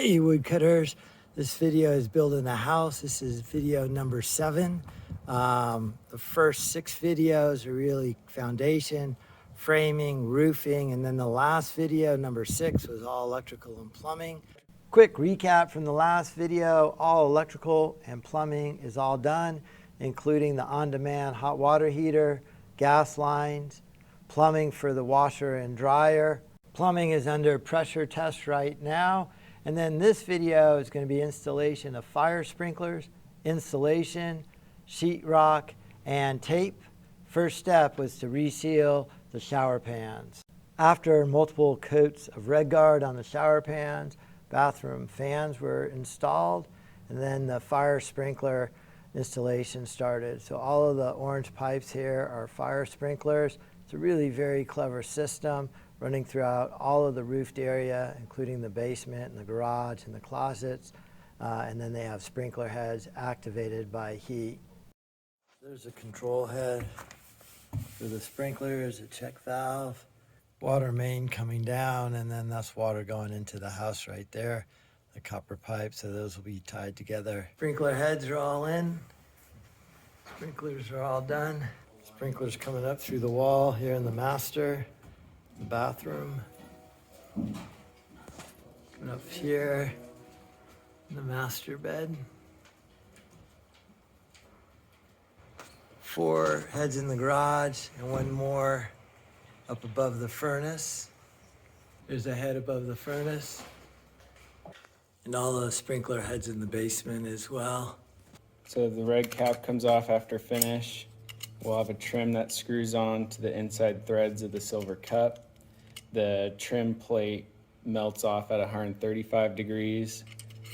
Hey woodcutters, this video is building a house. This is video number 7. The first 6 videos are really foundation, framing, roofing, and then the last video, number 6, was all electrical and plumbing. Quick recap from the last video: all electrical and plumbing is all done, including the on-demand hot water heater, gas lines, plumbing for the washer and dryer. Plumbing is under pressure test right now. And then this video is going to be installation of fire sprinklers, insulation, sheetrock, and tape. First step was to reseal the shower pans. After multiple coats of Red Guard on the shower pans, bathroom fans were installed, and then the fire sprinkler installation started. So all of the orange pipes here are fire sprinklers. It's a really very clever system running throughout all of the roofed area, including the basement and the garage and the closets. And then they have sprinkler heads activated by heat. There's a control head for the sprinklers, a check valve, water main coming down, and then that's water going into the house right there, the copper pipe, so those will be tied together. Sprinkler heads are all in. Sprinklers are all done. Sprinklers coming up through the wall here in the master. The bathroom, coming up here in the master bed. 4 heads in the garage and 1 more up above the furnace. There's a head above the furnace. And all the sprinkler heads in the basement as well. So the red cap comes off after finish. We'll have a trim that screws on to the inside threads of the silver cup. The trim plate melts off at 135 degrees,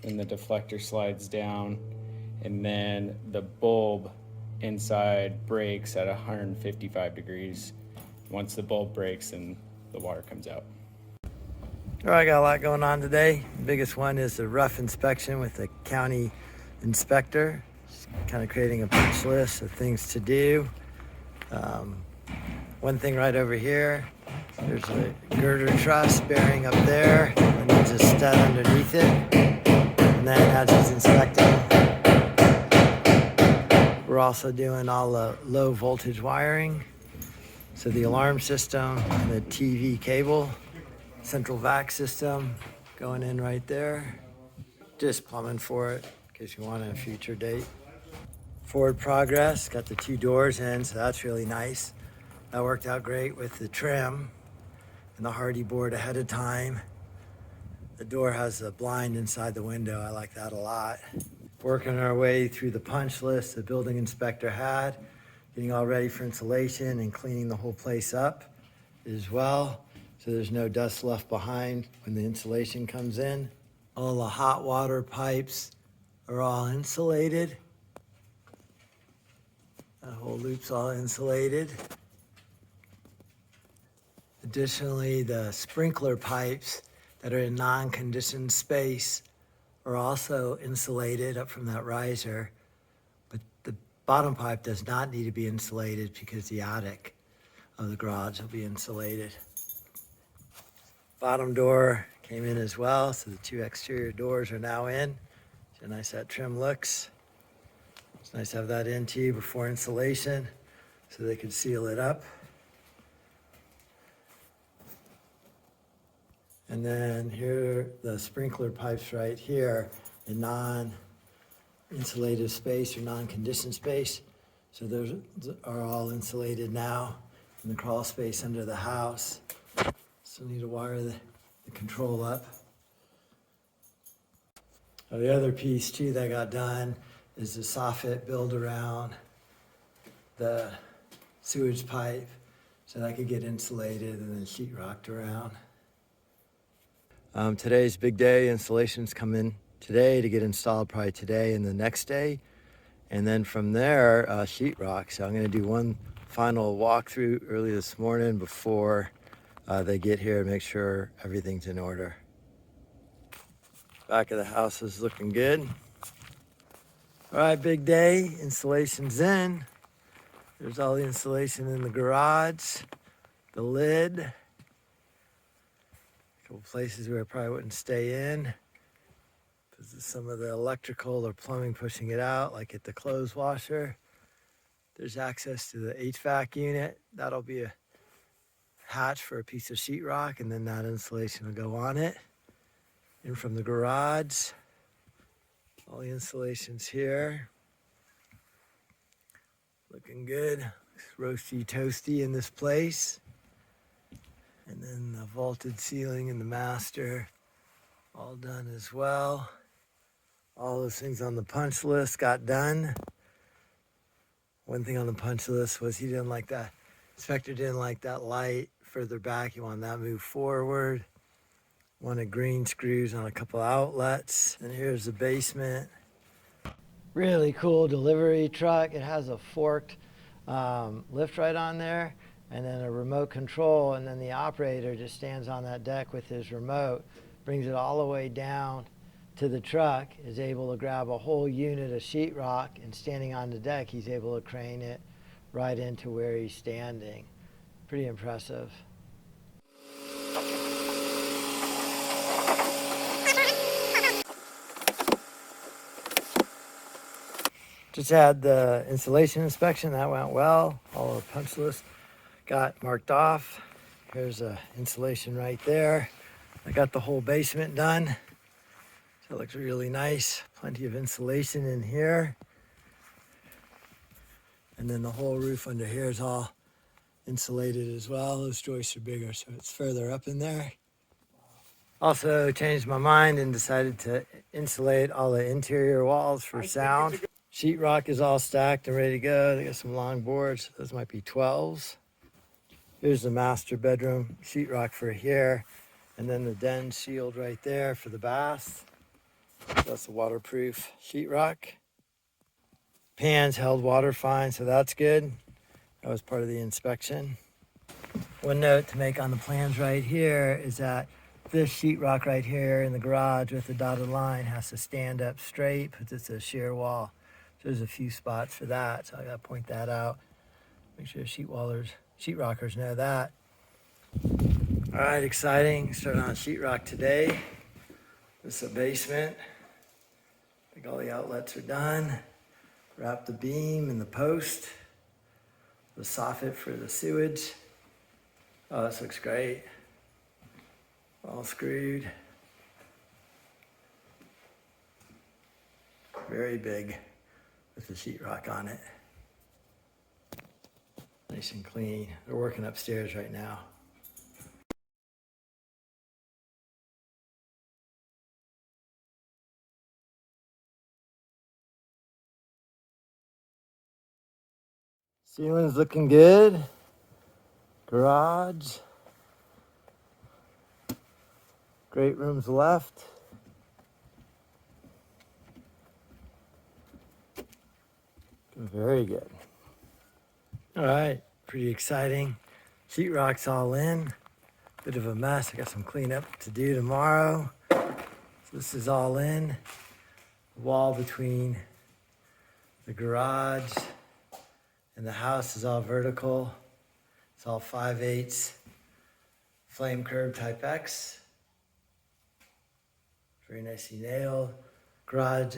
and the deflector slides down, and then the bulb inside breaks at 155 degrees. Once the bulb breaks, then the water comes out. All right, got a lot going on today. The biggest one is the rough inspection with the county inspector. Just kind of creating a punch list of things to do. One thing right over here, there's a girder truss bearing up there that needs a stud underneath it. And then as he's inspecting, we're also doing all the low voltage wiring. So the alarm system and the TV cable, central vac system going in right there. Just plumbing for it in case you want a future date. Forward progress, got the 2 doors in, so that's really nice. That worked out great with the trim and the hardy board ahead of time. The door has a blind inside the window. I like that a lot. Working our way through the punch list the building inspector had, getting all ready for insulation and cleaning the whole place up as well, so there's no dust left behind when the insulation comes in. All the hot water pipes are all insulated. That whole loop's all insulated. Additionally, the sprinkler pipes that are in non-conditioned space are also insulated up from that riser, but the bottom pipe does not need to be insulated because the attic of the garage will be insulated. Bottom door came in as well, so the 2 exterior doors are now in. See how nice that trim looks. It's nice to have that in too before installation so they could seal it up. And then here, the sprinkler pipes right here in non-insulated space or non-conditioned space. So those are all insulated now in the crawl space under the house. Still need to wire the control up. The other piece too that got done is the soffit build around the sewage pipe so that could get insulated and then sheetrocked around. Today's big day. Installations come in today to get installed probably today and the next day. And then from there, sheetrock. So I'm going to do one final walkthrough early this morning before they get here to make sure everything's in order. Back of the house is looking good. All right, big day. Installation's in. There's all the insulation in the garage, the lid. Couple places where I probably wouldn't stay in. This is some of the electrical or plumbing pushing it out, like at the clothes washer. There's access to the HVAC unit. That'll be a hatch for a piece of sheetrock, and then that insulation will go on it. In from the garage, all the insulation's here. Looking good. Roasty toasty in this place. And then the vaulted ceiling in the master, all done as well. All those things on the punch list got done. One thing on the punch list was he didn't like that, inspector didn't like that light further back. He wanted that moved forward. Wanted green screws on a couple outlets. And here's the basement. Really cool delivery truck. It has a forked lift right on there, and then a remote control, and then the operator just stands on that deck with his remote, brings it all the way down to the truck, is able to grab a whole unit of sheetrock, and standing on the deck, he's able to crane it right into where he's standing. Pretty impressive. Just had the installation inspection, that went well. All the punch lists got marked off. Here's the insulation right there. I got the whole basement done. So it looks really nice. Plenty of insulation in here. And then the whole roof under here is all insulated as well. Those joists are bigger, so it's further up in there. Also changed my mind and decided to insulate all the interior walls for sound. Sheetrock is all stacked and ready to go. They got some long boards. Those might be 12s. Here's the master bedroom sheetrock for here. And then the den shield right there for the bath. That's the waterproof sheetrock. Pans held water fine, so that's good. That was part of the inspection. One note to make on the plans right here is that this sheetrock right here in the garage with the dotted line has to stand up straight because it's a shear wall. So there's a few spots for that, so I gotta point that out. Make sure sheetrockers know that. All right, exciting. Starting on sheetrock today. This is the basement. I think all the outlets are done. Wrap the beam and the post. The soffit for the sewage. Oh, this looks great. All screwed. Very big with the sheetrock on it. Nice and clean. They're working upstairs right now. Ceiling's looking good. Garage. Great rooms left. Very good. All right, pretty exciting. Sheetrock's all in. Bit of a mess. I got some cleanup to do tomorrow. So this is all in. The wall between the garage and the house is all vertical. It's all 5/8 flame curb type X. Very nicely nailed. Garage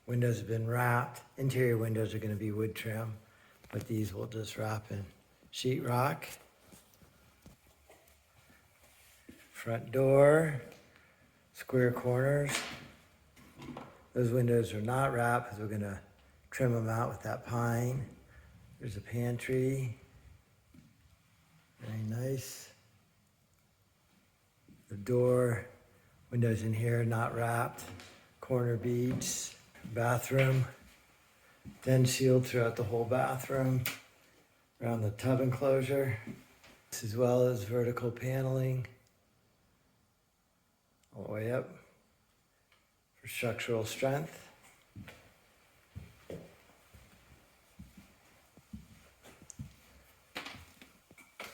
windows have been wrapped. Interior windows are going to be wood trim, but these will just wrap in sheetrock. Front door, square corners. Those windows are not wrapped because we're going to trim them out with that pine. There's a pantry. Very nice. The door, windows in here not wrapped. Corner beads. Bathroom. Den shield throughout the whole bathroom. Around the tub enclosure. As well as vertical paneling. All the way up for structural strength.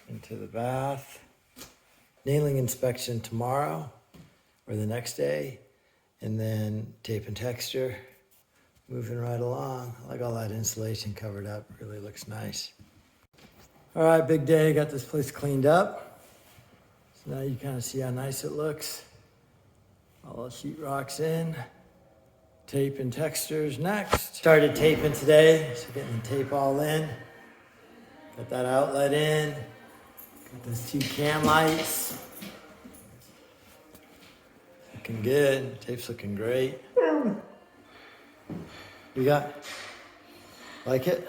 Into the bath. Nailing inspection tomorrow or the next day, and then tape and texture. Moving right along. I like all that insulation covered up. Really looks nice. All right, big day. Got this place cleaned up. So now you kind of see how nice it looks. All the sheetrock's in. Tape and textures next. Started taping today, so getting the tape all in. Got that outlet in. Got those 2 cam lights. Looking good. Tape's looking great. You got? Like it?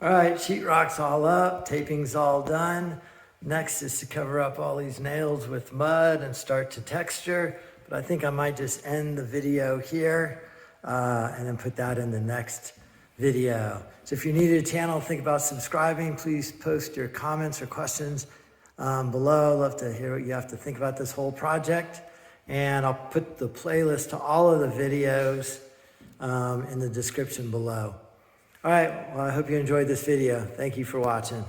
All right, sheetrock's all up, taping's all done. Next is to cover up all these nails with mud and start to texture. But I think I might just end the video here and then put that in the next video. So if you're new to the channel, think about subscribing. Please post your comments or questions below. I'd love to hear what you have to think about this whole project. And I'll put the playlist to all of the videos in the description below. All right, well, I hope you enjoyed this video. Thank you for watching.